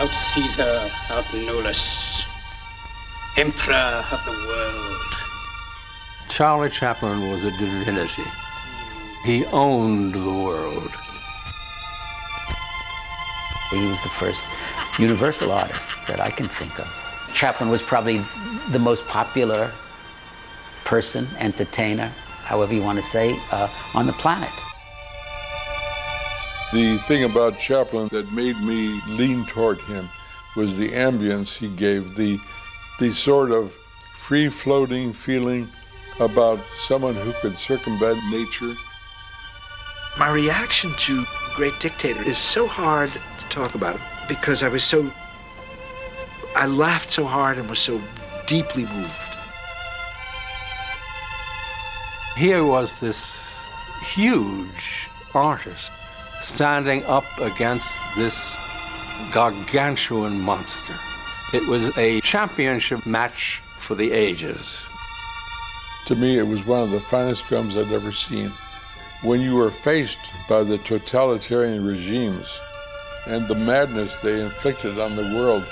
Out Caesar, out Nolus, Emperor of the world. Charlie Chaplin was a divinity. He owned the world. He was the first universal artist that I can think of. Chaplin was probably the most popular person, entertainer, however you want to say, on the planet. The thing about Chaplin that made me lean toward him was the ambience he gave, the sort of free-floating feeling about someone who could circumvent nature. My reaction to Great Dictator is so hard to talk about because I laughed so hard and was so deeply moved. Here was this huge artist standing up against this gargantuan monster. It was a championship match for the ages. To me, it was one of the finest films I'd ever seen. When you are faced by the totalitarian regimes and the madness they inflicted on the world,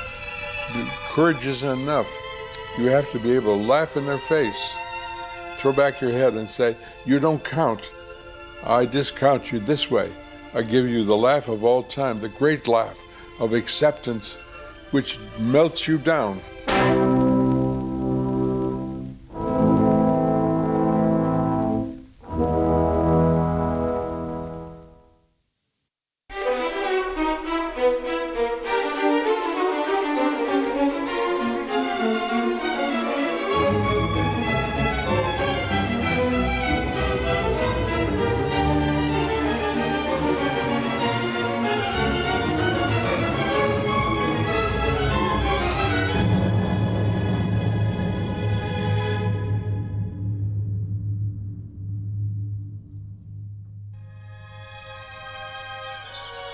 courage isn't enough. You have to be able to laugh in their face, throw back your head and say, "You don't count. I discount you this way. I give you the laugh of all time, the great laugh of acceptance, which melts you down."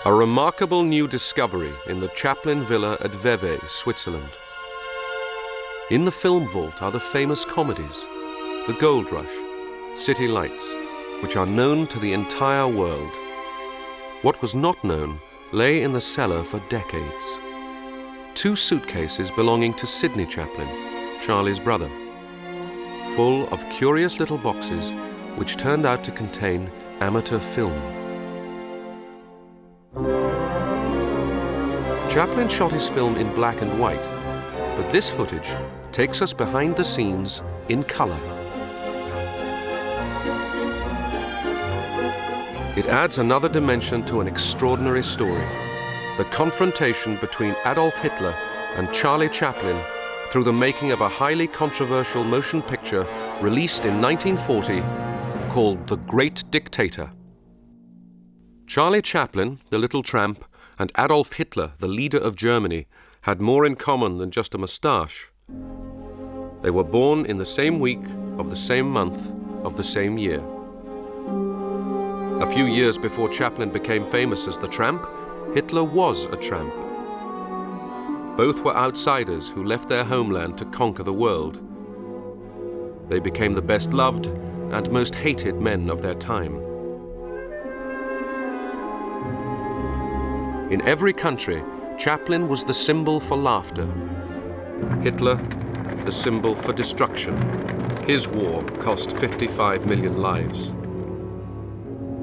A remarkable new discovery in the Chaplin Villa at Vevey, Switzerland. In the film vault are the famous comedies, The Gold Rush, City Lights, which are known to the entire world. What was not known lay in the cellar for decades. 2 suitcases belonging to Sidney Chaplin, Charlie's brother, full of curious little boxes which turned out to contain amateur film. Chaplin shot his film in black and white, but this footage takes us behind the scenes in color. It adds another dimension to an extraordinary story, the confrontation between Adolf Hitler and Charlie Chaplin through the making of a highly controversial motion picture released in 1940 called The Great Dictator. Charlie Chaplin, the little tramp, and Adolf Hitler, the leader of Germany, had more in common than just a moustache. They were born in the same week of the same month of the same year. A few years before Chaplin became famous as the Tramp, Hitler was a tramp. Both were outsiders who left their homeland to conquer the world. They became the best loved and most hated men of their time. In every country, Chaplin was the symbol for laughter. Hitler, the symbol for destruction. His war cost 55 million lives.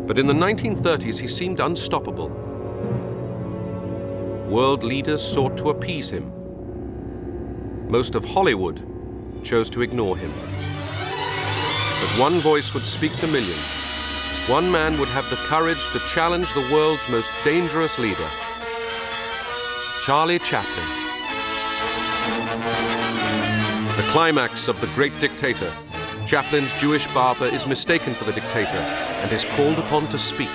But in the 1930s, he seemed unstoppable. World leaders sought to appease him. Most of Hollywood chose to ignore him. But one voice would speak to millions. One man would have the courage to challenge the world's most dangerous leader, Charlie Chaplin. The climax of The Great Dictator. Chaplin's Jewish barber is mistaken for the dictator and is called upon to speak.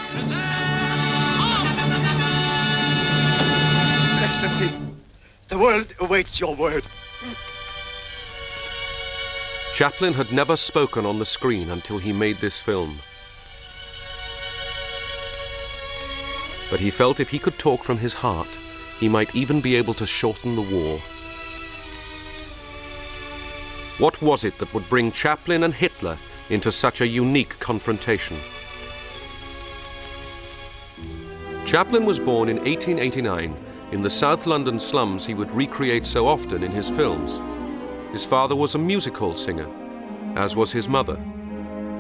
Excellency, the world awaits your word. Chaplin had never spoken on the screen until he made this film. But he felt if he could talk from his heart, he might even be able to shorten the war. What was it that would bring Chaplin and Hitler into such a unique confrontation? Chaplin was born in 1889 in the South London slums he would recreate so often in his films. His father was a music hall singer, as was his mother.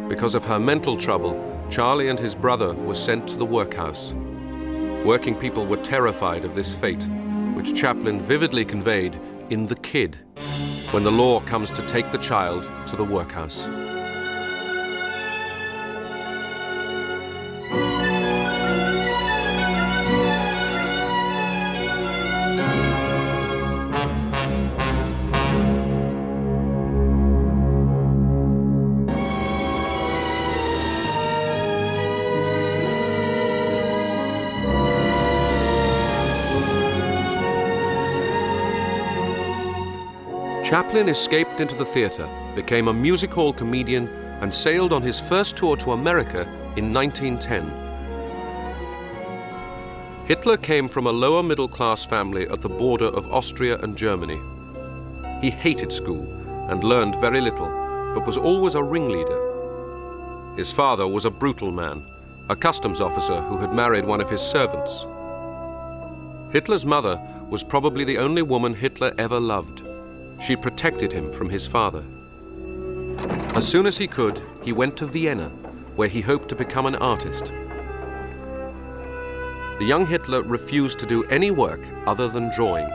Because of her mental trouble, Charlie and his brother were sent to the workhouse. Working people were terrified of this fate, which Chaplin vividly conveyed in The Kid, when the law comes to take the child to the workhouse. Chaplin escaped into the theatre, became a music hall comedian, and sailed on his first tour to America in 1910. Hitler came from a lower middle-class family at the border of Austria and Germany. He hated school and learned very little, but was always a ringleader. His father was a brutal man, a customs officer who had married one of his servants. Hitler's mother was probably the only woman Hitler ever loved. She protected him from his father. As soon as he could, he went to Vienna, where he hoped to become an artist. The young Hitler refused to do any work other than drawing,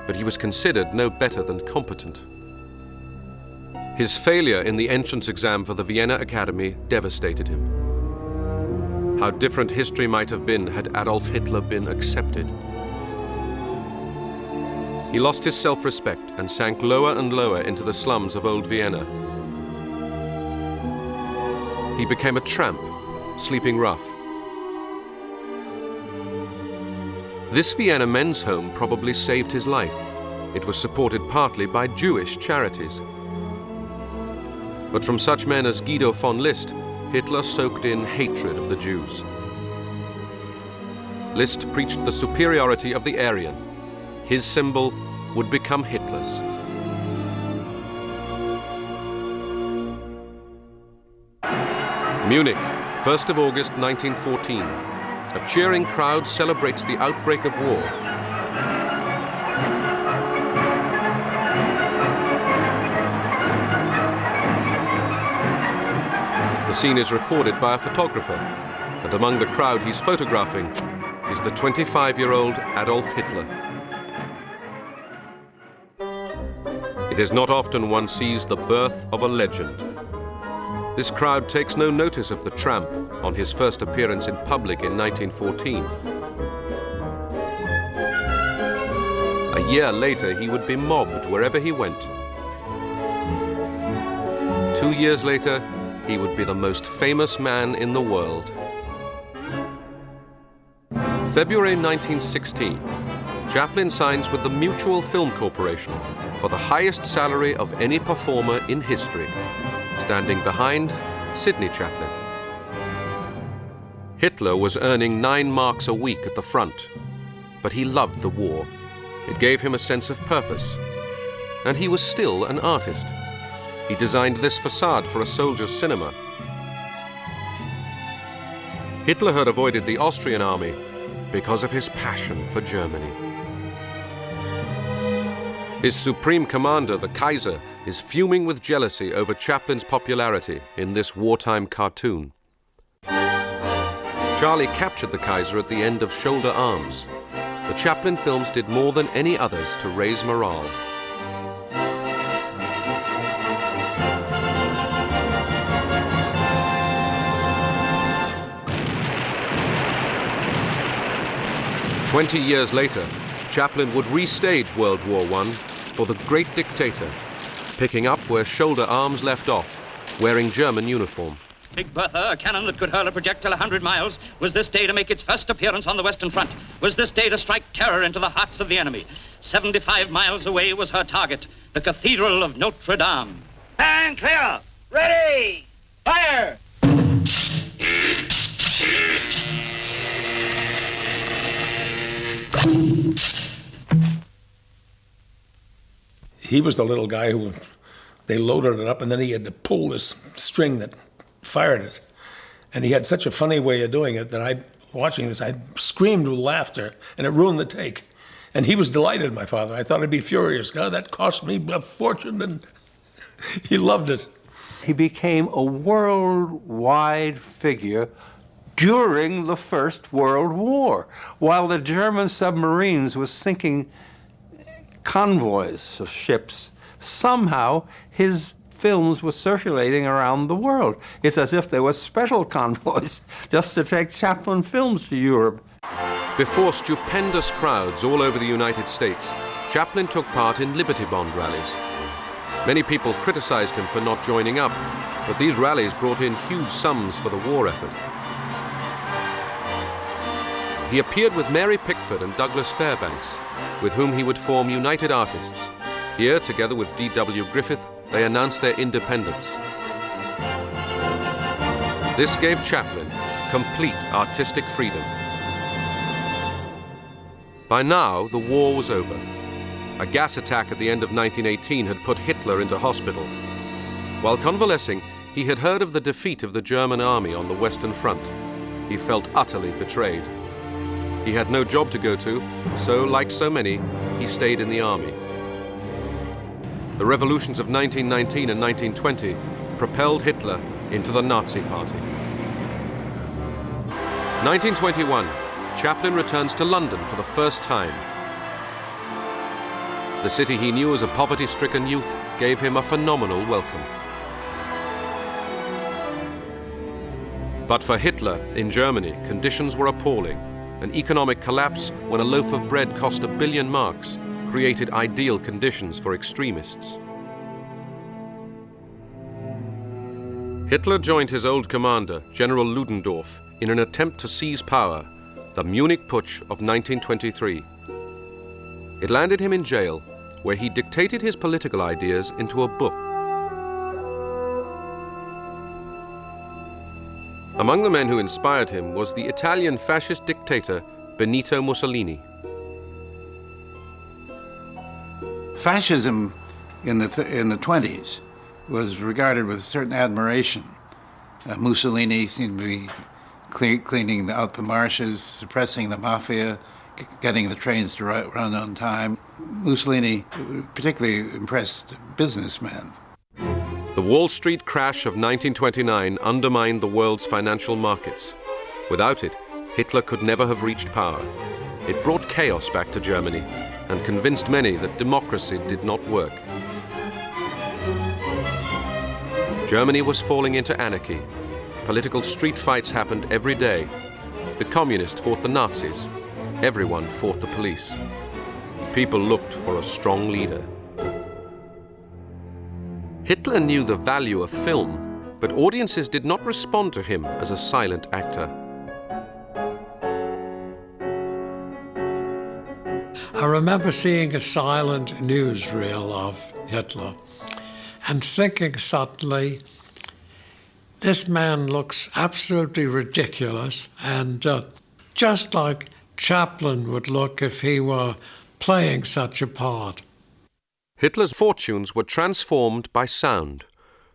but he was considered no better than competent. His failure in the entrance exam for the Vienna Academy devastated him. How different history might have been had Adolf Hitler been accepted. He lost his self-respect and sank lower and lower into the slums of old Vienna. He became a tramp, sleeping rough. This Vienna men's home probably saved his life. It was supported partly by Jewish charities. But from such men as Guido von List, Hitler soaked in hatred of the Jews. List preached the superiority of the Aryan. His symbol would become Hitler's. Munich, 1st of August 1914. A cheering crowd celebrates the outbreak of war. The scene is recorded by a photographer, and among the crowd he's photographing is the 25-year-old Adolf Hitler. It is not often one sees the birth of a legend. This crowd takes no notice of the Tramp on his first appearance in public in 1914. A year later, he would be mobbed wherever he went. 2 years later, he would be the most famous man in the world. February 1916, Chaplin signs with the Mutual Film Corporation for the highest salary of any performer in history, standing behind Sidney Chaplin. Hitler was earning 9 marks a week at the front, but he loved the war. It gave him a sense of purpose. And he was still an artist. He designed this facade for a soldier's cinema. Hitler had avoided the Austrian army because of his passion for Germany. His supreme commander, the Kaiser, is fuming with jealousy over Chaplin's popularity in this wartime cartoon. Charlie captured the Kaiser at the end of Shoulder Arms. The Chaplin films did more than any others to raise morale. "20 years later, Chaplin would restage World War I for The Great Dictator, picking up where Shoulder Arms left off, wearing German uniform. Big Bertha, a cannon that could hurl a projectile 100 miles, was this day to make its first appearance on the Western Front, was this day to strike terror into the hearts of the enemy. 75 miles away was her target, the Cathedral of Notre Dame. And clear! Ready! Fire! He was the little guy who, they loaded it up and then he had to pull this string that fired it. And he had such a funny way of doing it that watching this, I screamed with laughter and it ruined the take. And he was delighted, my father. I thought he'd be furious. God, that cost me a fortune, and he loved it. He became a worldwide figure during the First World War, while the German submarines were sinking convoys of ships. Somehow, his films were circulating around the world. It's as if there were special convoys just to take Chaplin films to Europe. Before stupendous crowds all over the United States, Chaplin took part in Liberty Bond rallies. Many people criticized him for not joining up, but these rallies brought in huge sums for the war effort. He appeared with Mary Pickford and Douglas Fairbanks, with whom he would form United Artists. Here, together with D.W. Griffith, they announced their independence. This gave Chaplin complete artistic freedom. By now, the war was over. A gas attack at the end of 1918 had put Hitler into hospital. While convalescing, he had heard of the defeat of the German army on the Western Front. He felt utterly betrayed. He had no job to go to, so, like so many, he stayed in the army. The revolutions of 1919 and 1920 propelled Hitler into the Nazi Party. 1921, Chaplin returns to London for the first time. The city he knew as a poverty-stricken youth gave him a phenomenal welcome. But for Hitler, in Germany, conditions were appalling. An economic collapse when a loaf of bread cost 1 billion marks created ideal conditions for extremists. Hitler joined his old commander, General Ludendorff, in an attempt to seize power, the Munich Putsch of 1923. It landed him in jail, where he dictated his political ideas into a book. Among the men who inspired him was the Italian fascist dictator Benito Mussolini. Fascism in the 20s was regarded with a certain admiration. Mussolini seemed to be cleaning out the marshes, suppressing the mafia, getting the trains to run on time. Mussolini particularly impressed businessmen. The Wall Street crash of 1929 undermined the world's financial markets. Without it, Hitler could never have reached power. It brought chaos back to Germany and convinced many that democracy did not work. Germany was falling into anarchy. Political street fights happened every day. The communists fought the Nazis. Everyone fought the police. People looked for a strong leader. Hitler knew the value of film, but audiences did not respond to him as a silent actor. I remember seeing a silent newsreel of Hitler and thinking suddenly, this man looks absolutely ridiculous, and just like Chaplin would look if he were playing such a part. Hitler's fortunes were transformed by sound,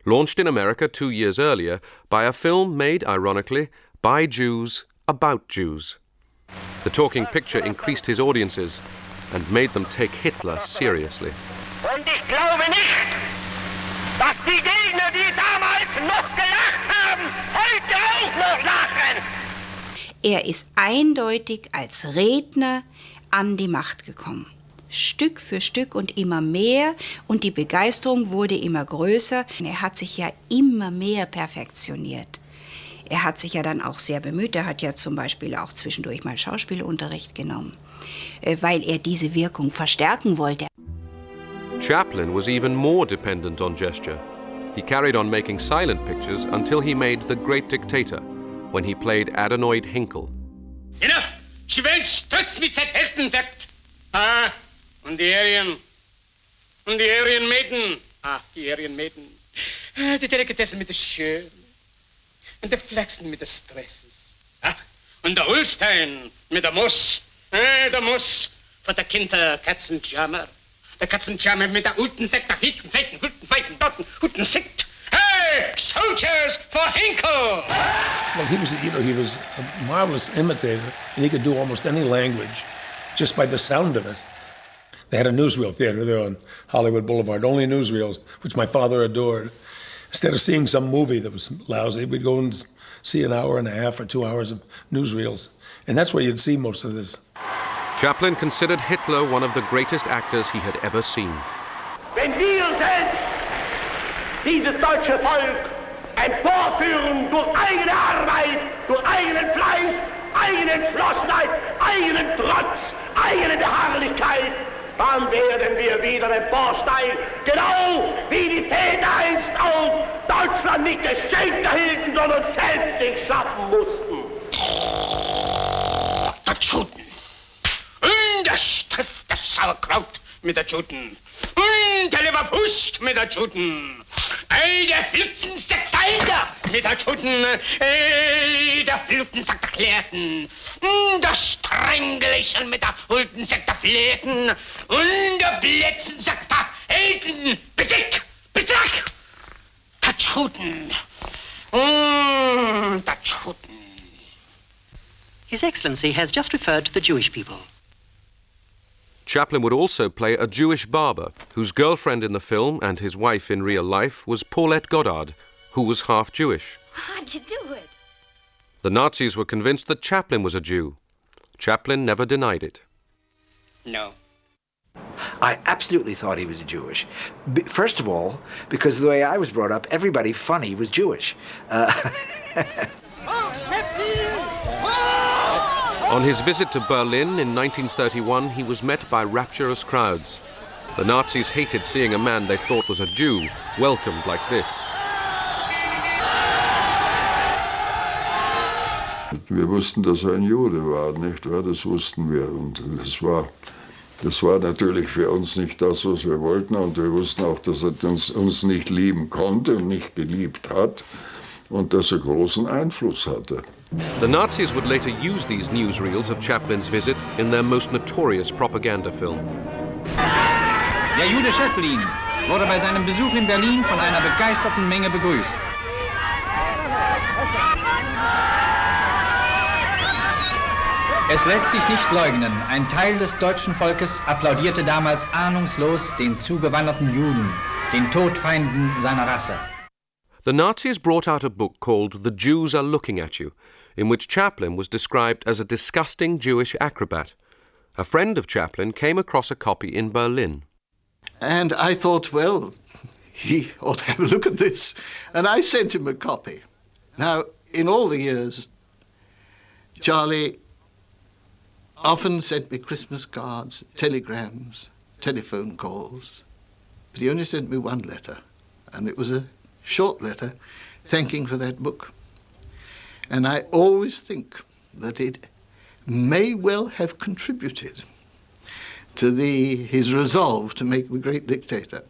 launched in America 2 years earlier by a film made, ironically, by Jews about Jews. The talking picture increased his audiences and made them take Hitler seriously. Und ich glaube nicht, dass die Gegner, die damals noch gelacht haben, heute auch noch lachen. Er ist eindeutig als Redner an die Macht gekommen. Stück für Stück und immer mehr, und die Begeisterung wurde immer größer. Er hat sich ja immer mehr perfektioniert. Er hat sich ja dann auch sehr bemüht. Er hat ja zum Beispiel auch zwischendurch mal Schauspielunterricht genommen, weil er diese Wirkung verstärken wollte. Chaplin was even more dependent on gesture. He carried on making silent pictures until he made The Great Dictator, when he played Adenoid Hinkle. Enough! Schwänz, stutz mit zertälten Sekt! Ah, und die Aryan Maiden. Ah, die Aryan Maiden. Ah, die Delikatessen mit der Schön. Und der Flachsen mit der Stresses. Ah, und der Ulstein mit der Muss. Ah, der Muss von der Kinder Katzenjammer. Der Katzenjammer mit der guten Sekt, der Hitten, Feiten, Hutten, Feiten, Dotten, Hutten, Sekt. Hey, soldiers for Hinkle! Well, he was a marvelous imitator, and he could do almost any language just by the sound of it. They had a newsreel theater there on Hollywood Boulevard, only newsreels, which my father adored. Instead of seeing some movie that was lousy, we'd go and see an hour and a half or 2 hours of newsreels. And that's where you'd see most of this. Chaplin considered Hitler one of the greatest actors he had ever seen. Wenn wir selbst dieses deutsche Volk emporführen durch eigene Arbeit, durch eigenen Fleiß, eigene Entschlossenheit, eigenen Trotz, eigene Beharrlichkeit, dann werden wir wieder emporsteigen, genau wie die Väter einst auch Deutschland nicht geschenkt erhielten, sondern selbst schaffen mussten. Der Juden. Und das trifft das Sauerkraut mit der Juden. Und der Leberwurst mit der Juden. Der Flutzensack der Eider mit der Juden. Der Flutensack der Klärten. Das Strängelchen mit der Hultensack der Fläten. Und der Blätzensack der Elten. Besick! Besick! Der Juden. Der Juden. His Excellency has just referred to the Jewish people. Chaplin would also play a Jewish barber, whose girlfriend in the film and his wife in real life was Paulette Goddard, who was half Jewish. How'd you do it? The Nazis were convinced that Chaplin was a Jew. Chaplin never denied it. No. I absolutely thought he was Jewish. First of all, because of the way I was brought up, everybody funny was Jewish. On his visit to Berlin in 1931, he was met by rapturous crowds. The Nazis hated seeing a man they thought was a Jew welcomed like this. Wir wussten, dass ein Jude war, nicht wahr? Das wussten wir. Und das war natürlich für uns nicht das, was wir wollten. Und wir wussten auch, dass er uns nicht lieben konnte und nicht geliebt hat. Und dass er großen Einfluss hatte. The Nazis would later use these newsreels of Chaplin's visit in their most notorious propaganda film. Der Jude Chaplin wurde bei seinem Besuch in Berlin von einer begeisterten Menge begrüßt. Es lässt sich nicht leugnen, ein Teil des deutschen Volkes applaudierte damals ahnungslos den zugewanderten Juden, den Todfeinden seiner Rasse. The Nazis brought out a book called The Jews Are Looking at You, in which Chaplin was described as a disgusting Jewish acrobat. A friend of Chaplin came across a copy in Berlin. And I thought, well, he ought to have a look at this. And I sent him a copy. Now, in all the years, Charlie often sent me Christmas cards, telegrams, telephone calls. But he only sent me one letter, and it was a short letter thanking for that book. And I always think that it may well have contributed to his resolve to make the Great Dictator.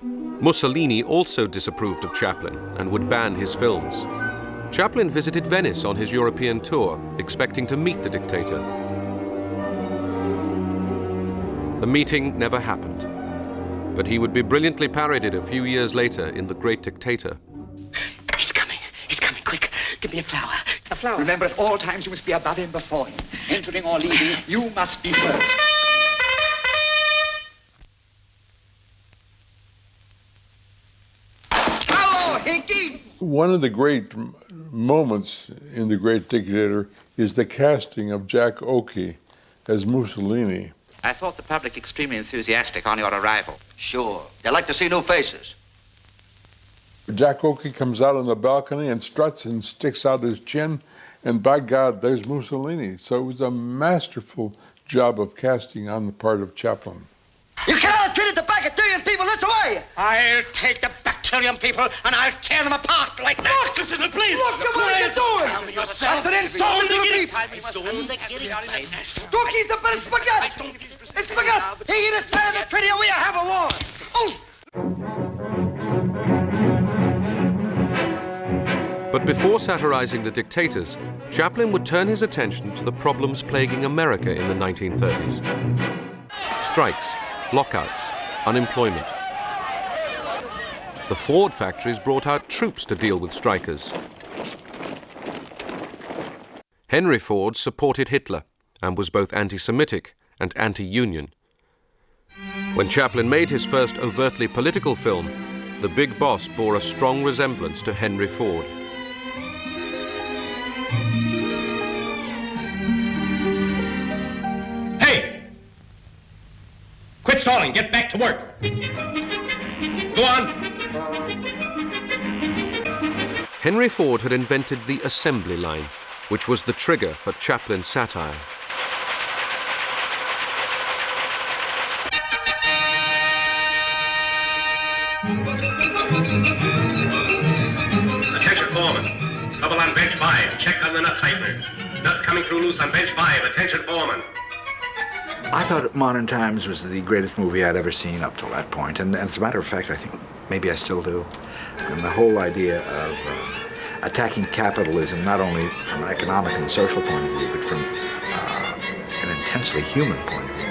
Mussolini also disapproved of Chaplin and would ban his films. Chaplin visited Venice on his European tour, expecting to meet the dictator. The meeting never happened, but he would be brilliantly parodied a few years later in The Great Dictator. He's coming, quick. Give me a flower. A flower. Remember, at all times you must be above him, before him. Entering or leaving, you must be first. Hello, Hickey! One of the great moments in The Great Dictator is the casting of Jack Oakey as Mussolini. I thought the public extremely enthusiastic on your arrival. Sure. They like to see new faces. Jack Oakey comes out on the balcony and struts and sticks out his chin, and by God, there's Mussolini. So it was a masterful job of casting on the part of Chaplin. You cannot have treated the bacterian people this way! I'll take the bacterian people and I'll tear them apart like that. Look, listen, please! Look at what you're doing! That's an insult to the people! Turkey's the best spaghetti! It's spaghetti! He eat a side of the treaty and we have a war! Oh! But before satirizing the dictators, Chaplin would turn his attention to the problems plaguing America in the 1930s. Strikes, lockouts, unemployment. The Ford factories brought out troops to deal with strikers. Henry Ford supported Hitler and was both anti-Semitic and anti-Union. When Chaplin made his first overtly political film, The Big Boss bore a strong resemblance to Henry Ford. Hey! Quit stalling. Get back to work. Go on. Henry Ford had invented the assembly line, which was the trigger for Chaplin's satire. Attention, foreman. Trouble on bench 5. Check on the nut tighteners. Nuts coming through loose on bench 5. Attention, foreman. I thought Modern Times was the greatest movie I'd ever seen up till that point, and as a matter of fact, I think maybe I still do. And the whole idea of attacking capitalism, not only from an economic and social point of view, but from an intensely human point of view.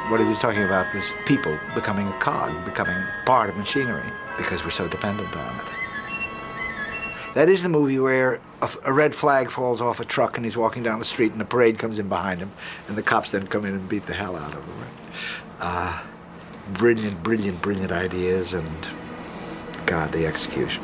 What he was talking about was people becoming a cog, becoming part of machinery, because we're so dependent on it. That is the movie where a red flag falls off a truck and he's walking down the street and a parade comes in behind him and the cops then come in and beat the hell out of him. Brilliant, brilliant, brilliant ideas and, God, the execution.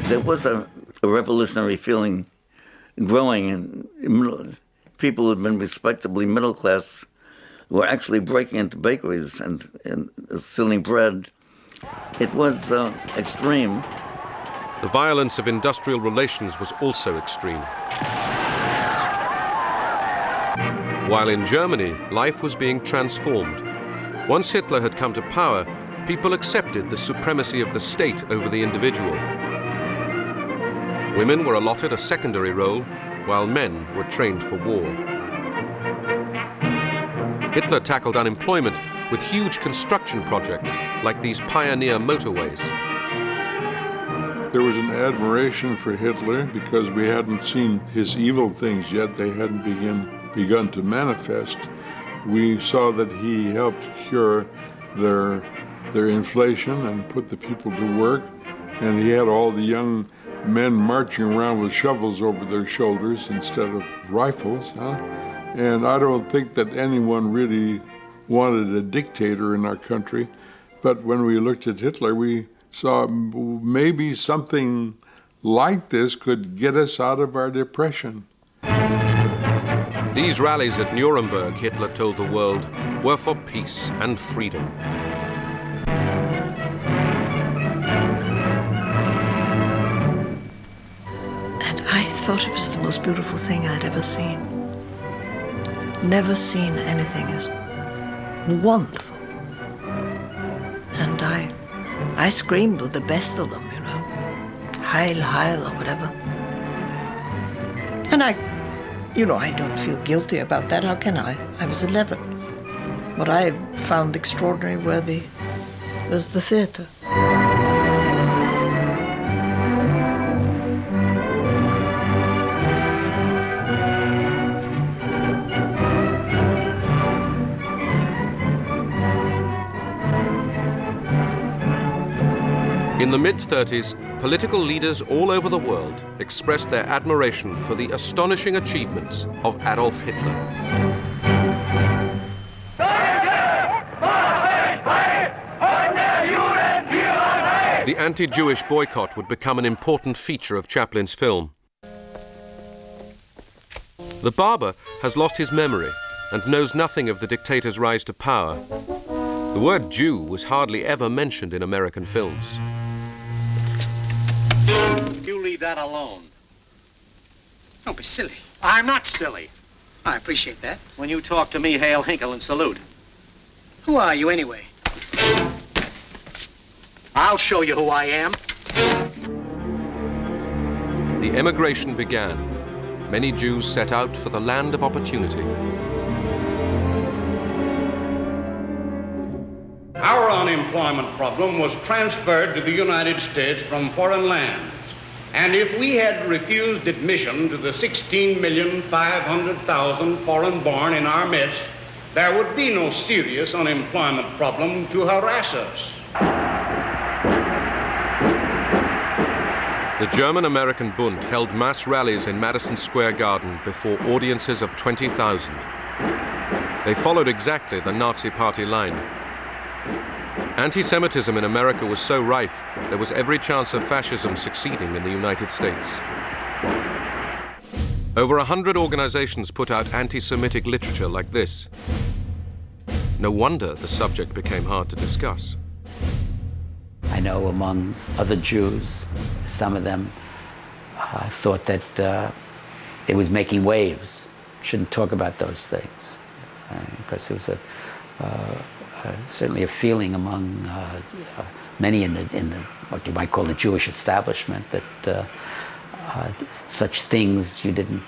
There was a revolutionary feeling growing, and people who had been respectably middle class were actually breaking into bakeries and stealing bread. It was extreme. The violence of industrial relations was also extreme. While in Germany, life was being transformed. Once Hitler had come to power, people accepted the supremacy of the state over the individual. Women were allotted a secondary role, while men were trained for war. Hitler tackled unemployment with huge construction projects like these pioneer motorways. There was an admiration for Hitler because we hadn't seen his evil things yet. They hadn't begun to manifest. We saw that he helped cure their inflation and put the people to work, and he had all the young men marching around with shovels over their shoulders instead of rifles, And I don't think that anyone really wanted a dictator in our country, but when we looked at Hitler, we saw maybe something like this could get us out of our depression. These rallies at Nuremberg, Hitler told the world, were for peace and freedom. And I thought it was the most beautiful thing I'd ever seen. Never seen anything as wonderful. And I screamed with the best of them, Heil, Heil, or whatever. And I don't feel guilty about that. How can I? I was 11. What I found extraordinary worthy was the theater. In the mid-30s, political leaders all over the world expressed their admiration for the astonishing achievements of Adolf Hitler. The anti-Jewish boycott would become an important feature of Chaplin's film. The barber has lost his memory and knows nothing of the dictator's rise to power. The word Jew was hardly ever mentioned in American films. You leave that alone. Don't be silly. I'm not silly. I appreciate that. When you talk to me, hail, hinkle, and salute. Who are you anyway? I'll show you who I am. The emigration began. many Jews set out for the land of opportunity. Our unemployment problem was transferred to the United States from foreign lands. And if we had refused admission to the 16,500,000 foreign-born in our midst, there would be no serious unemployment problem to harass us. The German-American Bund held mass rallies in Madison Square Garden before audiences of 20,000. They followed exactly the Nazi Party line. Anti-Semitism in America was so rife, there was every chance of fascism succeeding in the United States. Over 100 organizations put out anti-Semitic literature like this. No wonder the subject became hard to discuss. I know among other Jews, some of them thought that it was making waves. Shouldn't talk about those things, because it was certainly a feeling among many in the what you might call the Jewish establishment that such things you didn't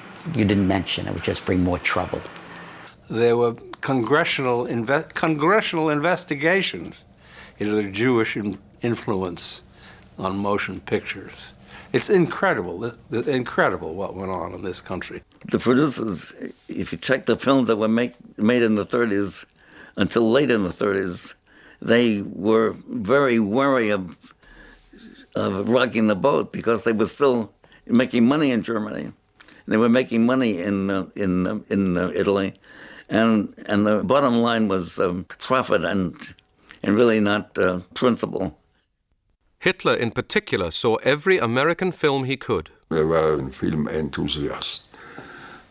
mention. It would just bring more trouble. There were congressional investigations into the Jewish influence on motion pictures. It's incredible, incredible what went on in this country. The producers, if you check the films that were made in the 30s, until late in the 30s, they were very wary of rocking the boat because they were still making money in Germany. They were making money in Italy, and the bottom line was profit and really not principle. Hitler in particular saw every American film he could. War ein Filmenthusiast.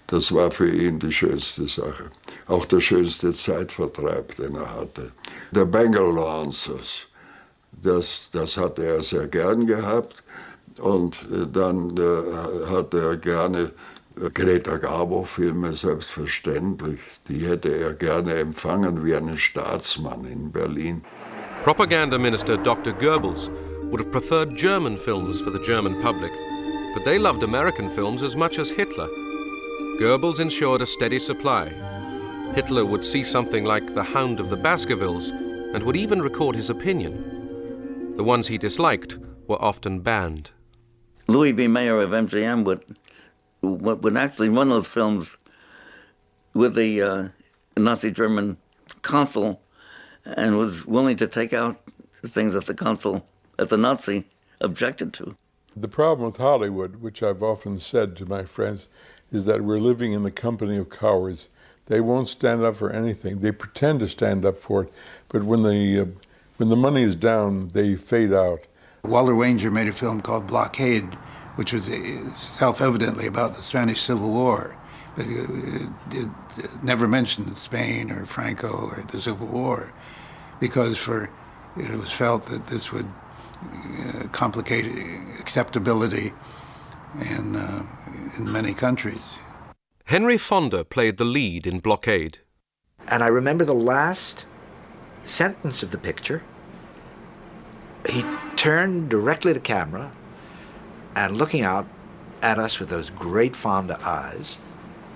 Das war für ihn die schönste Sache. Auch der schönste Zeitvertreib, den hatte. Der Bengal Lancers, das hatte er sehr gern gehabt. Und dann hatte gerne Greta Garbo-Filme, selbstverständlich. Die hätte er gerne empfangen wie einen Staatsmann in Berlin. Propaganda Minister Dr. Goebbels would have preferred German films for the German public, but they loved American films as much as Hitler. Goebbels ensured a steady supply. Hitler would see something like The Hound of the Baskervilles and would even record his opinion. The ones he disliked were often banned. Louis B. Mayer of MGM would actually run those films with the Nazi German consul and was willing to take out things that the Nazi objected to. The problem with Hollywood, which I've often said to my friends, is that we're living in the company of cowards. They won't stand up for anything. They pretend to stand up for it, but when the money is down, they fade out. Walter Wanger made a film called Blockade, which was self-evidently about the Spanish Civil War, but it never mentioned Spain or Franco or the Civil War, because it was felt that this would complicate acceptability in many countries. Henry Fonda played the lead in Blockade. And I remember the last sentence of the picture. He turned directly to camera and looking out at us with those great Fonda eyes,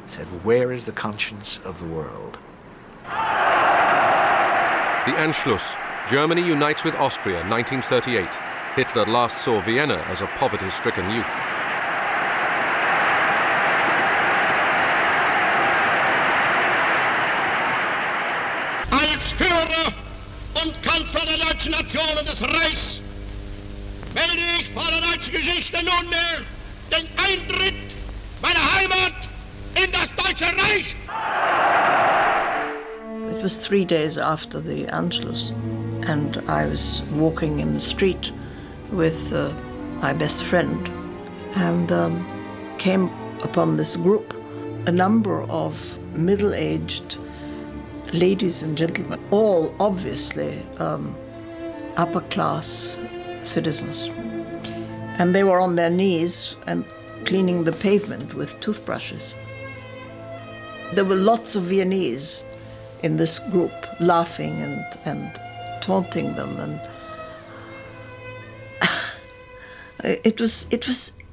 said, "Where is the conscience of the world?" The Anschluss. Germany unites with Austria, 1938. Hitler last saw Vienna as a poverty-stricken youth. Als Führer und Kanzler der deutschen Nation und des Reichs melde ich vor der deutschen Geschichte nunmehr den Eintritt meiner Heimat in das Deutsche Reich. It was 3 days after the Anschluss, and I was walking in the street with my best friend, and came upon this group, a number of middle-aged ladies and gentlemen, all obviously upper-class citizens. And they were on their knees and cleaning the pavement with toothbrushes. There were lots of Viennese in this group, laughing and taunting them, and it was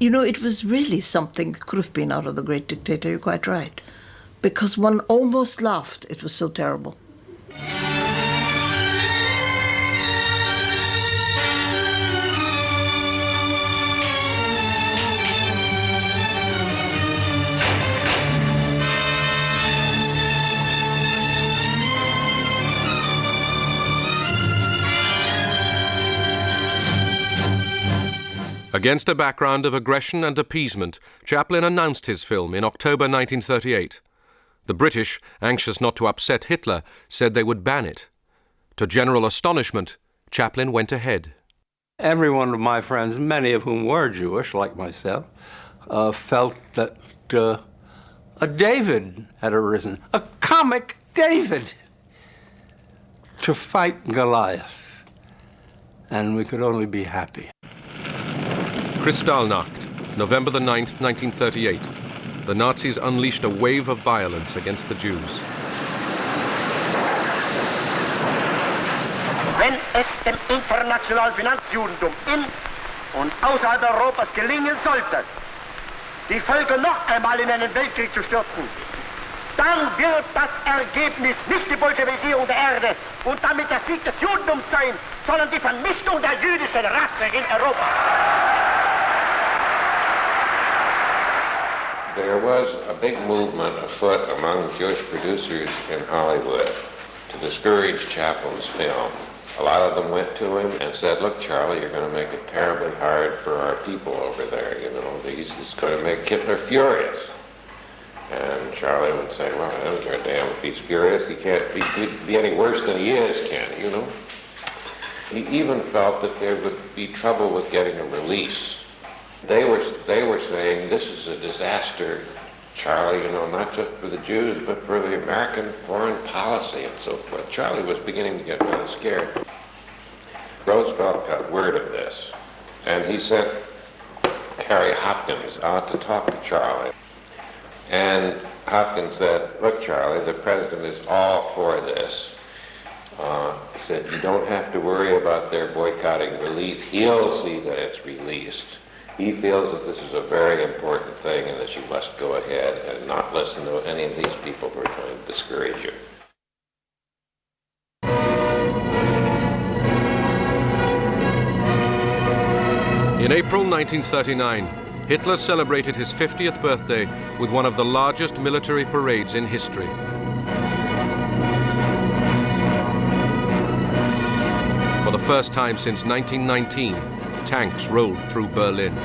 You know, it was really something that could have been out of The Great Dictator, you're quite right. Because one almost laughed, it was so terrible. Against a background of aggression and appeasement, Chaplin announced his film in October 1938. The British, anxious not to upset Hitler, said they would ban it. To general astonishment, Chaplin went ahead. Every one of my friends, many of whom were Jewish, like myself, felt that a David had arisen, a comic David, to fight Goliath. And we could only be happy. Kristallnacht, November the 9th, 1938. The Nazis unleashed a wave of violence against the Jews. Wenn es dem internationalen Finanzjudentum in und außerhalb Europas gelingen sollte, die Völker noch einmal in einen Weltkrieg zu stürzen, dann wird das Ergebnis nicht die Bolschewisierung der Erde und damit der Sieg des Judentums sein, sondern die Vernichtung der jüdischen Rasse in Europa. There was a big movement afoot among Jewish producers in Hollywood to discourage Chaplin's film. A lot of them went to him and said, look, Charlie, you're going to make it terribly hard for our people over there. You know, this is going to make Hitler furious. And Charlie would say, well, I don't give a damn if he's furious. He can't be any worse than he is, can he, you know? He even felt that there would be trouble with getting a release. They were saying, this is a disaster, Charlie, you know, not just for the Jews, but for the American foreign policy and so forth. Charlie was beginning to get rather scared. Roosevelt got word of this, and he sent Harry Hopkins out to talk to Charlie. And Hopkins said, look, Charlie, the president is all for this. He said, you don't have to worry about their boycotting release. He'll see that it's released. He feels that this is a very important thing and that you must go ahead and not listen to any of these people who are trying to discourage you. In April 1939, Hitler celebrated his 50th birthday with one of the largest military parades in history. For the first time since 1919, tanks rolled through Berlin.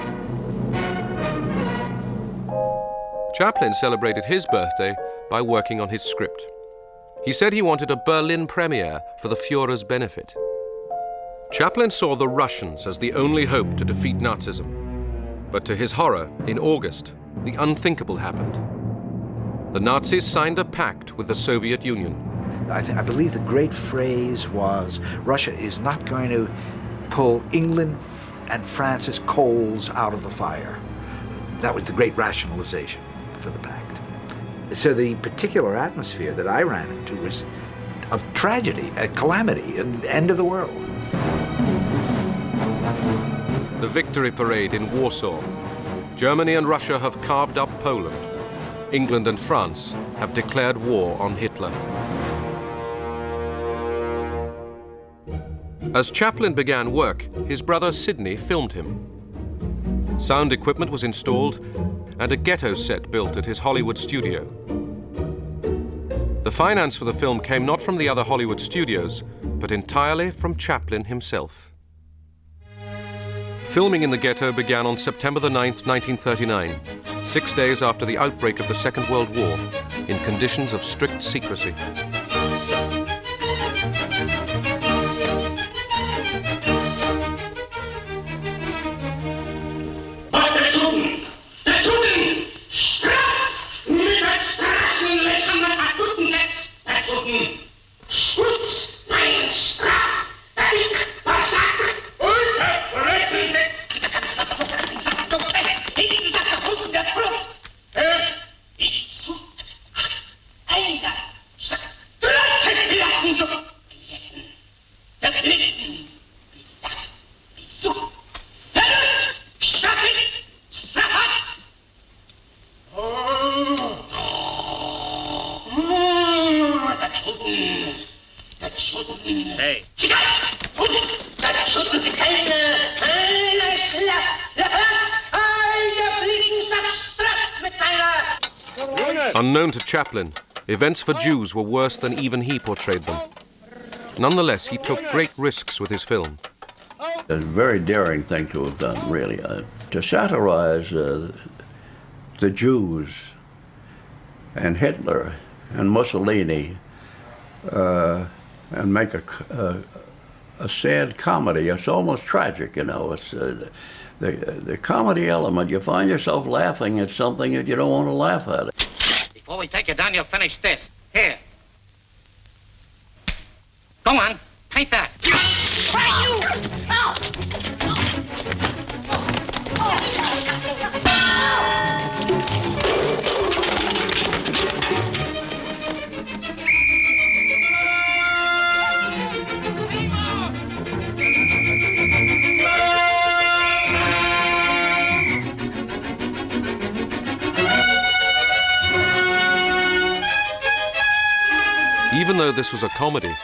Chaplin celebrated his birthday by working on his script. He said he wanted a Berlin premiere for the Führer's benefit. Chaplin saw the Russians as the only hope to defeat Nazism. But to his horror, in August, the unthinkable happened. The Nazis signed a pact with the Soviet Union. I believe the great phrase was, Russia is not going to pull England and France's coals out of the fire. That was the great rationalization for the pact. So the particular atmosphere that I ran into was of tragedy, a calamity, the end of the world. The victory parade in Warsaw. Germany and Russia have carved up Poland. England and France have declared war on Hitler. As Chaplin began work, his brother Sidney filmed him. Sound equipment was installed and a ghetto set built at his Hollywood studio. The finance for the film came not from the other Hollywood studios, but entirely from Chaplin himself. Filming in the ghetto began on September the 9th, 1939, 6 days after the outbreak of the Second World War, in conditions of strict secrecy. Unknown to Chaplin, events for Jews were worse than even he portrayed them. Nonetheless, he took great risks with his film. A very daring thing to have done, really, to satirize the Jews and Hitler and Mussolini, and make a sad comedy. It's almost tragic, you know. It's the comedy element. You find yourself laughing at something that you don't want to laugh at. Before we take you down, you'll finish this. Here. Go on, paint that. Hey, you! Even though this was a comedy,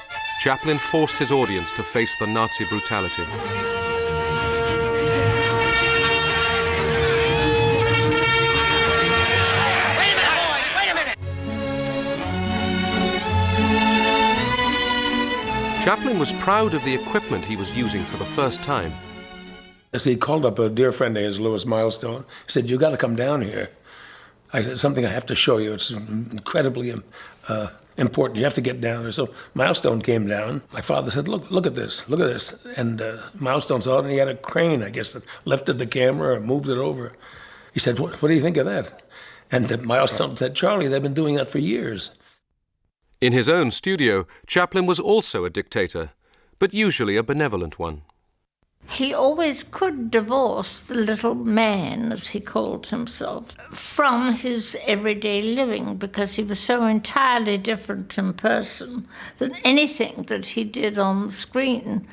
Chaplin forced his audience to face the Nazi brutality. Wait a minute! Chaplin was proud of the equipment he was using for the first time. So he called up a dear friend of his, Louis Milestone. He said, "You got to come down here. Something I have to show you. It's incredibly important. You have to get down there." So Milestone came down. My father said, look at this, look at this. And Milestone saw it, and he had a crane, I guess, that lifted the camera and moved it over. He said, what do you think of that? And Milestone said, "Charlie, they've been doing that for years." In his own studio, Chaplin was also a dictator, but usually a benevolent one. He always could divorce the little man, as he called himself, from his everyday living, because he was so entirely different in person than anything that he did on the screen.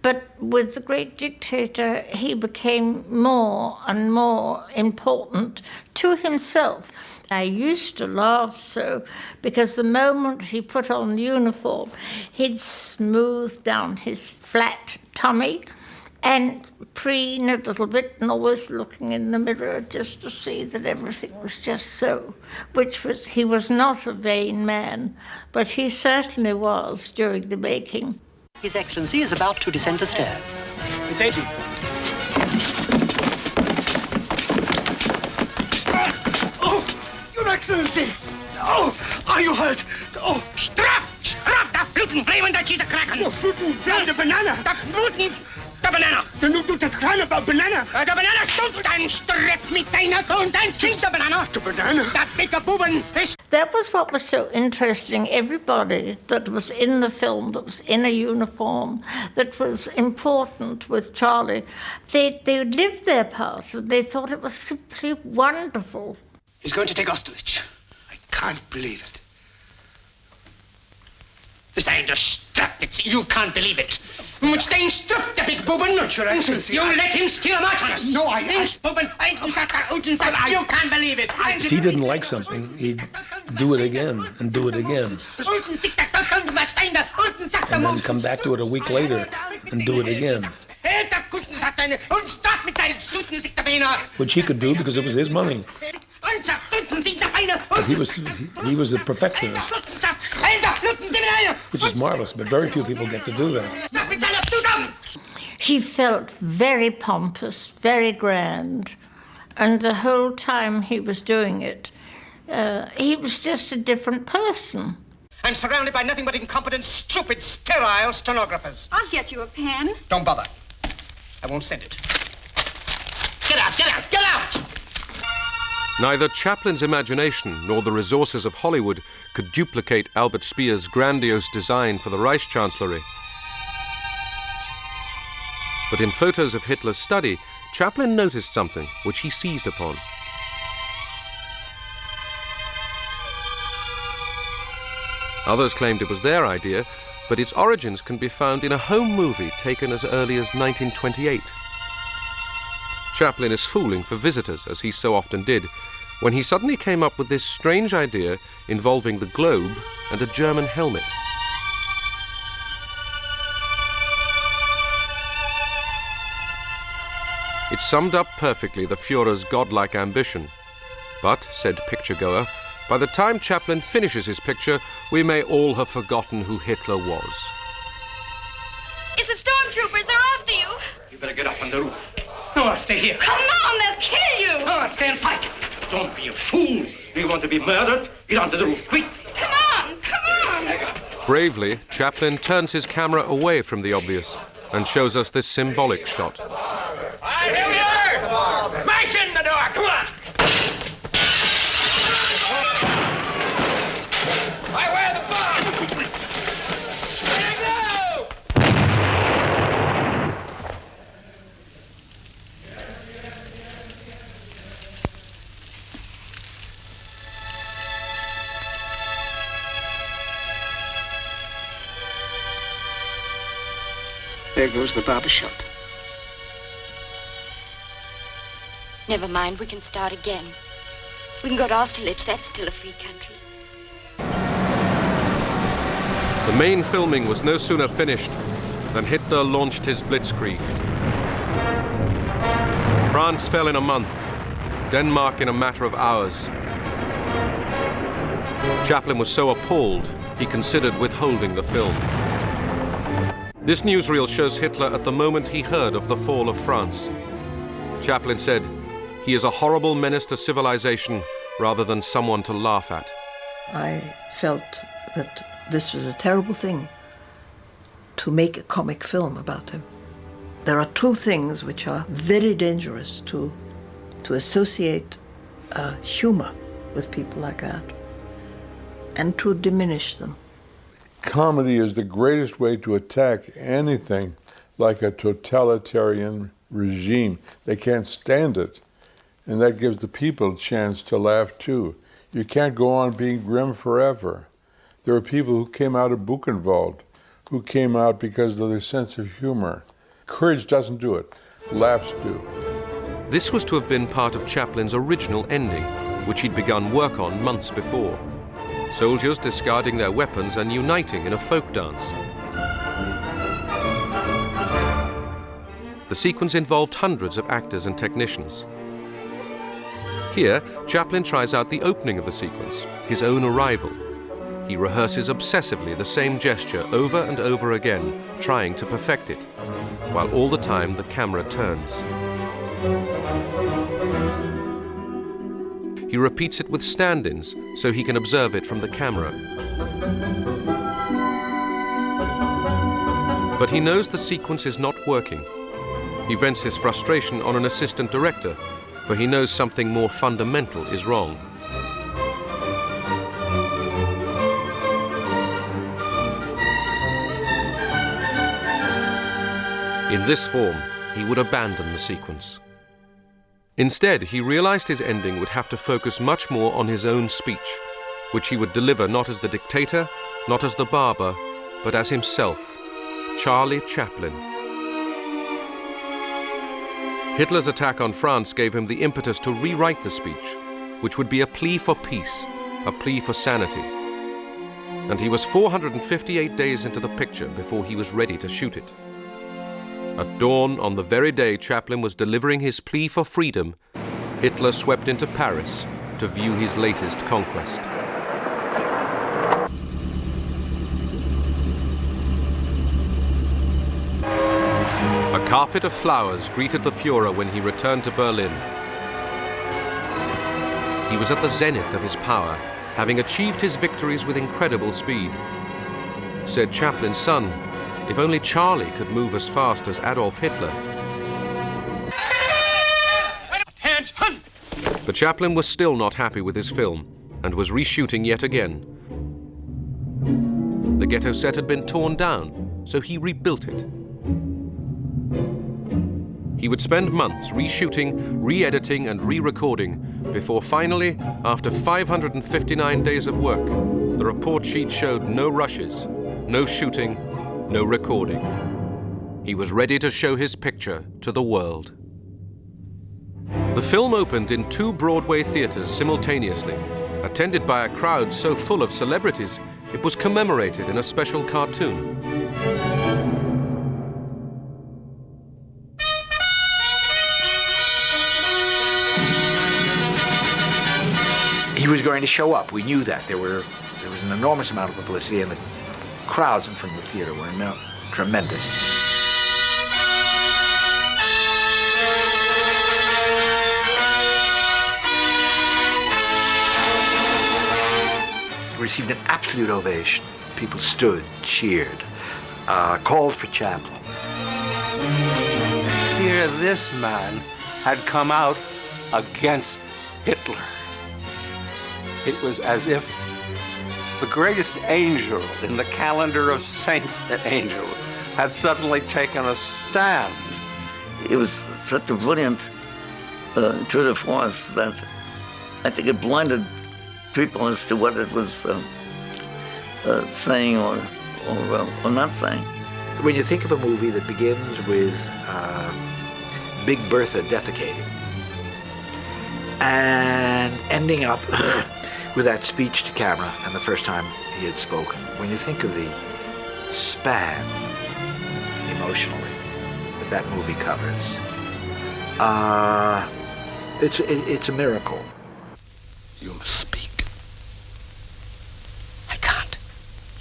But with the Great Dictator, he became more and more important to himself. I used to laugh so, because the moment he put on the uniform, he'd smooth down his flat tummy and preen a little bit, and always looking in the mirror just to see that everything was just so, he was not a vain man, but he certainly was during the making. His Excellency is about to descend the stairs. Miss Agent. Oh, Your Excellency! Oh, are you hurt? Oh, Strap! Da Fluten, Flamen, da Cheese Kraken! The Fluten, the banana! Da Fluten! Der Banana! Du, das kleine Banana! Der Banana stummt ein Strepp mit seiner Grund, ein Zink, der Banana! Der Banana! Der dicke Buben! That was what was so interesting. Everybody that was in the film, that was in a uniform, that was important with Charlie, they lived their part, and they thought it was simply wonderful. He's going to take Austerlitz. I can't believe it. This ain't a strap, you can't believe it. Much den strap, the big Buben. Your Excellency, You let him steal a march on us. No, Den Buben, you can't believe it. If he didn't like something, he'd do it again and do it again. And then come back to it a week later and do it again. Which he could do because it was his money. But he was a perfectionist, which is marvelous, but very few people get to do that. He felt very pompous, very grand, and the whole time he was doing it, he was just a different person. I'm surrounded by nothing but incompetent, stupid, sterile stenographers. I'll get you a pen. Don't bother. I won't send it. Get out, get out, get out! Neither Chaplin's imagination nor the resources of Hollywood could duplicate Albert Speer's grandiose design for the Reichschancellery. But in photos of Hitler's study, Chaplin noticed something which he seized upon. Others claimed it was their idea, but its origins can be found in a home movie taken as early as 1928. Chaplin is fooling for visitors, as he so often did, when he suddenly came up with this strange idea involving the globe and a German helmet. It summed up perfectly the Führer's godlike ambition. But, said picture-goer, By the time Chaplin finishes his picture, we may all have forgotten who Hitler was. It's the stormtroopers. They're after you. You better get up on the roof. No, stay here. Come on, they'll kill you. No, stay and fight. Don't be a fool. You want to be murdered? Get onto the roof, quick. Come on, come on. Bravely, Chaplin turns his camera away from the obvious and shows us this symbolic shot. Here we are. Smash in the door. Come on. I wear the bomb. There you go. There goes the barber shop. Never mind, we can start again. We can go to Austerlitz. That's still a free country. The main filming was no sooner finished than Hitler launched his blitzkrieg. France fell in a month, Denmark in a matter of hours. Chaplin was so appalled, he considered withholding the film. This newsreel shows Hitler at the moment he heard of the fall of France. Chaplin said, "He is a horrible menace to civilization rather than someone to laugh at." I felt that this was a terrible thing to make a comic film about him. There are two things which are very dangerous to associate humor with people like that and to diminish them. Comedy is the greatest way to attack anything like a totalitarian regime. They can't stand it, and that gives the people a chance to laugh too. You can't go on being grim forever. There are people who came out of Buchenwald, who came out because of their sense of humor. Courage doesn't do it, laughs do. This was to have been part of Chaplin's original ending, which he'd begun work on months before. Soldiers discarding their weapons and uniting in a folk dance. The sequence involved hundreds of actors and technicians. Here, Chaplin tries out the opening of the sequence, his own arrival. He rehearses obsessively the same gesture over and over again, trying to perfect it, while all the time the camera turns. He repeats it with stand-ins so he can observe it from the camera. But he knows the sequence is not working. He vents his frustration on an assistant director, for he knows something more fundamental is wrong. In this form, he would abandon the sequence. Instead, he realized his ending would have to focus much more on his own speech, which he would deliver not as the dictator, not as the barber, but as himself, Charlie Chaplin. Hitler's attack on France gave him the impetus to rewrite the speech, which would be a plea for peace, a plea for sanity. And he was 458 days into the picture before he was ready to shoot it. At dawn, on the very day Chaplin was delivering his plea for freedom, Hitler swept into Paris to view his latest conquest. A carpet of flowers greeted the Führer when he returned to Berlin. He was at the zenith of his power, having achieved his victories with incredible speed. Said Chaplin's son, "If only Charlie could move as fast as Adolf Hitler." But Chaplin was still not happy with his film and was reshooting yet again. The ghetto set had been torn down, so he rebuilt it. He would spend months reshooting, re-editing and re-recording before finally, after 559 days of work, the report sheet showed no rushes, no shooting, no recording. He was ready to show his picture to the world. The film opened in 2 Broadway theaters simultaneously, attended by a crowd so full of celebrities, it was commemorated in a special cartoon. He he was going to show up. We knew that. There was an enormous amount of publicity, and the crowds in front of the theater were tremendous. Received an absolute ovation. People stood, cheered, called for Chaplin. Here, this man had come out against Hitler. It was as if the greatest angel in the calendar of saints and angels had suddenly taken a stand. It was such a brilliant tour de force that I think it blinded people as to what it was saying or not saying. When you think of a movie that begins with Big Bertha defecating and ending up with that speech to camera and the first time he had spoken, when you think of the span emotionally that movie covers, it's a miracle. You must speak. I can't.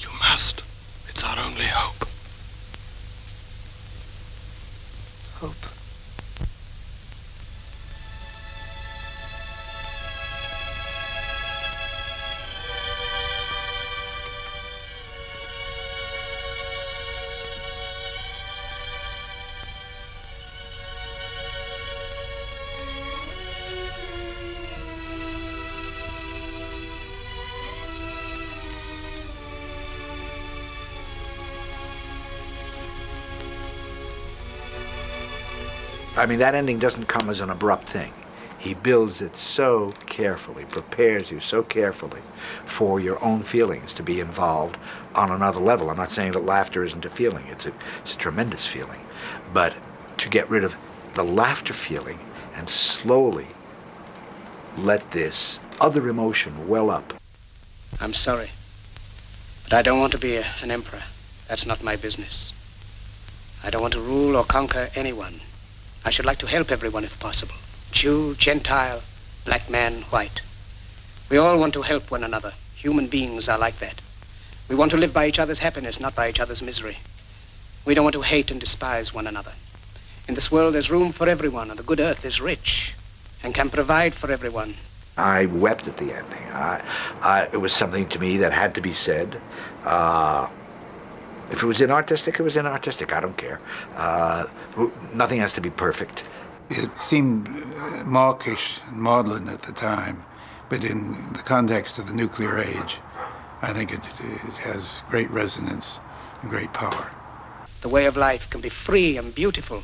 You must. It's our only hope. Hope. I mean, that ending doesn't come as an abrupt thing. He builds it so carefully, prepares you so carefully for your own feelings to be involved on another level. I'm not saying that laughter isn't a feeling. It's a tremendous feeling. But to get rid of the laughter feeling and slowly let this other emotion well up. I'm sorry, but I don't want to be an emperor. That's not my business. I don't want to rule or conquer anyone. I should like to help everyone if possible. Jew, Gentile, black man, white. We all want to help one another. Human beings are like that. We want to live by each other's happiness, not by each other's misery. We don't want to hate and despise one another. In this world, there's room for everyone, and the good earth is rich and can provide for everyone. I wept at the ending. It was something to me that had to be said. If it was inartistic, it was inartistic. I don't care. Nothing has to be perfect. It seemed mawkish and maudlin at the time, but in the context of the nuclear age, I think it has great resonance and great power. The way of life can be free and beautiful,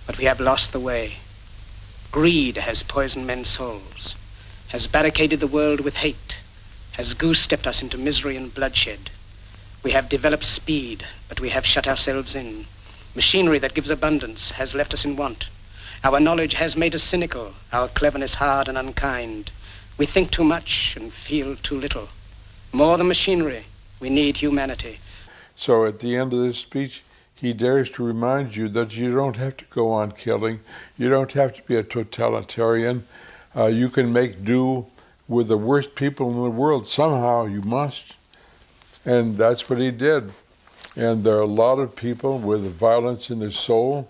but we have lost the way. Greed has poisoned men's souls, has barricaded the world with hate, has goose-stepped us into misery and bloodshed. We have developed speed, but we have shut ourselves in. Machinery that gives abundance has left us in want. Our knowledge has made us cynical, our cleverness hard and unkind. We think too much and feel too little. More than machinery, we need humanity. So at the end of this speech, he dares to remind you that you don't have to go on killing. You don't have to be a totalitarian. You can make do with the worst people in the world. Somehow you must. And that's what he did. And there are a lot of people with violence in their soul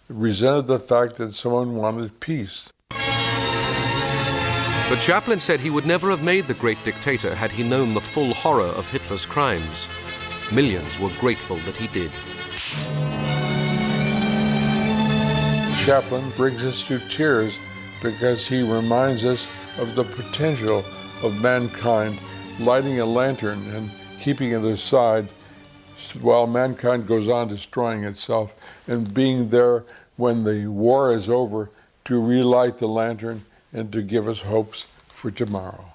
resented the fact that someone wanted peace. But Chaplin said he would never have made The Great Dictator had he known the full horror of Hitler's crimes. Millions were grateful that he did. Chaplin brings us to tears because he reminds us of the potential of mankind lighting a lantern and keeping it aside while mankind goes on destroying itself, and being there when the war is over to relight the lantern and to give us hopes for tomorrow.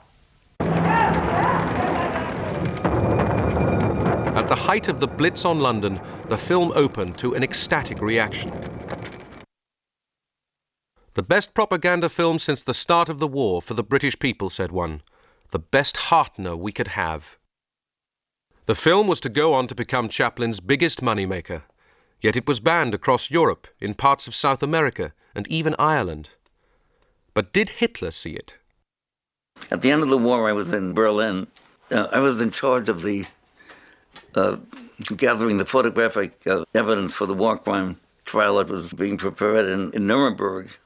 At the height of the Blitz on London, the film opened to an ecstatic reaction. The best propaganda film since the start of the war for the British people, said one. The best heartener we could have. The film was to go on to become Chaplin's biggest moneymaker, yet it was banned across Europe, in parts of South America, and even Ireland. But did Hitler see it? At the end of the war, I was in Berlin. I was in charge of the gathering the photographic evidence for the war crime trial that was being prepared in Nuremberg.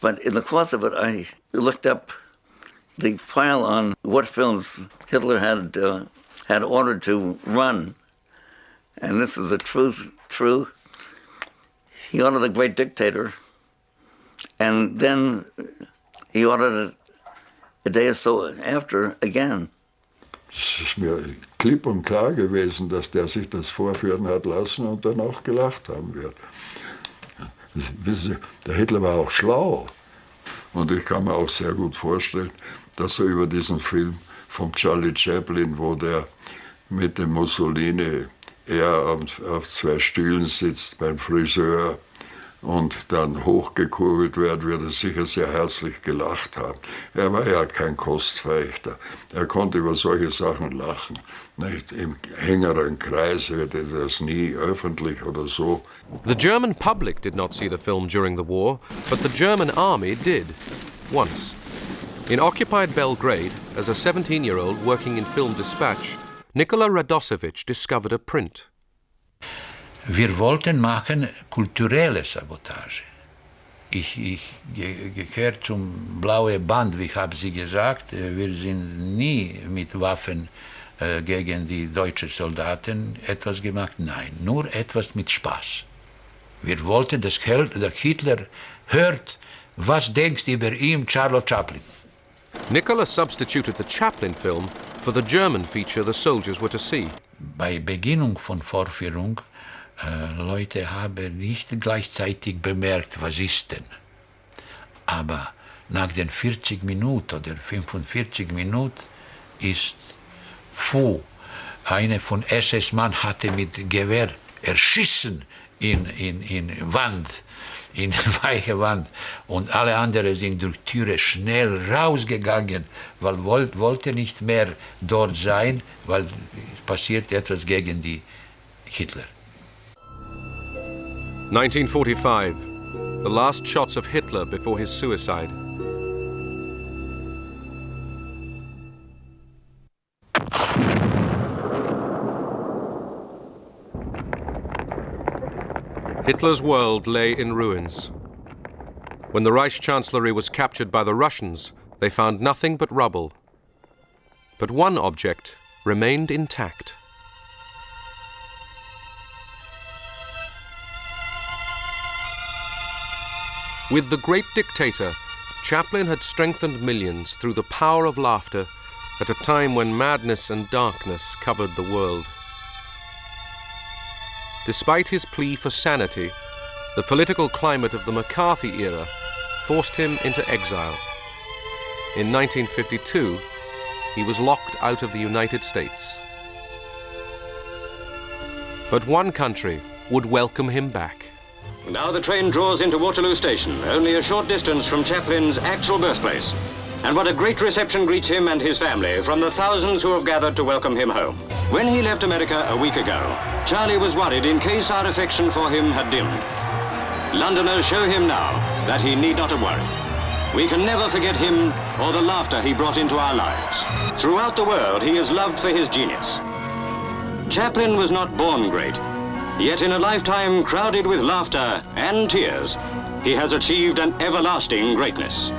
But in the course of it, I looked up the file on what films Hitler had ordered to run. And this is a true. He ordered The Great Dictator, and then he ordered it a day or so after again. Es ist mir klipp und klar gewesen, dass der sich das vorführen hat lassen und dann auch gelacht haben wird. Wissen Sie, der Hitler war auch schlau. Und ich kann mir auch sehr gut vorstellen, dass er über diesen Film von Charlie Chaplin, wo der mit dem Mussolini auf zwei Stühlen sitzt beim Friseur und dann hochgekurbelt wird er sicher sehr herzlich gelacht haben. Er war ja kein Kostverächter. Er konnte über solche Sachen lachen. Nicht im engeren Kreis hätte er das nie öffentlich oder so. The German public did not see the film during the war, but the German army did, once. In occupied Belgrade, as a 17-year-old working in film dispatch, Nikola Radosevich discovered a print. Wir wollten machen kulturelle Sabotage. Ich gehöre zum blauen Band, wie haben Sie gesagt. Wir sind nie mit Waffen gegen die deutschen Soldaten etwas gemacht. Nein, nur etwas mit Spaß. Wir wollten, dass der Hitler hört, was denkt über ihn Charles Chaplin. Nikola substituted the Chaplin film for the German feature the soldiers were to see. Bei Beginnung von Vorführung Leute haben nicht gleichzeitig bemerkt, was ist denn. Aber nach den 40 Minuten oder 45 Minuten ist einer von SS-Mann hatte mit Gewehr erschissen in weiche Wand. Und alle anderen sind durch Türe schnell rausgegangen, weil wollte nicht mehr dort sein, weil passiert etwas gegen die Hitler. 1945, the last shots of Hitler before his suicide. Hitler's world lay in ruins. When the Reich Chancellery was captured by the Russians, they found nothing but rubble. But one object remained intact. With The Great Dictator, Chaplin had strengthened millions through the power of laughter at a time when madness and darkness covered the world. Despite his plea for sanity, the political climate of the McCarthy era forced him into exile. In 1952, he was locked out of the United States. But one country would welcome him back. Now the train draws into Waterloo Station, only a short distance from Chaplin's actual birthplace. And what a great reception greets him and his family from the thousands who have gathered to welcome him home. When he left America a week ago, Charlie was worried in case our affection for him had dimmed. Londoners show him now that he need not have worried. We can never forget him or the laughter he brought into our lives. Throughout the world, he is loved for his genius. Chaplin was not born great, yet in a lifetime crowded with laughter and tears, he has achieved an everlasting greatness.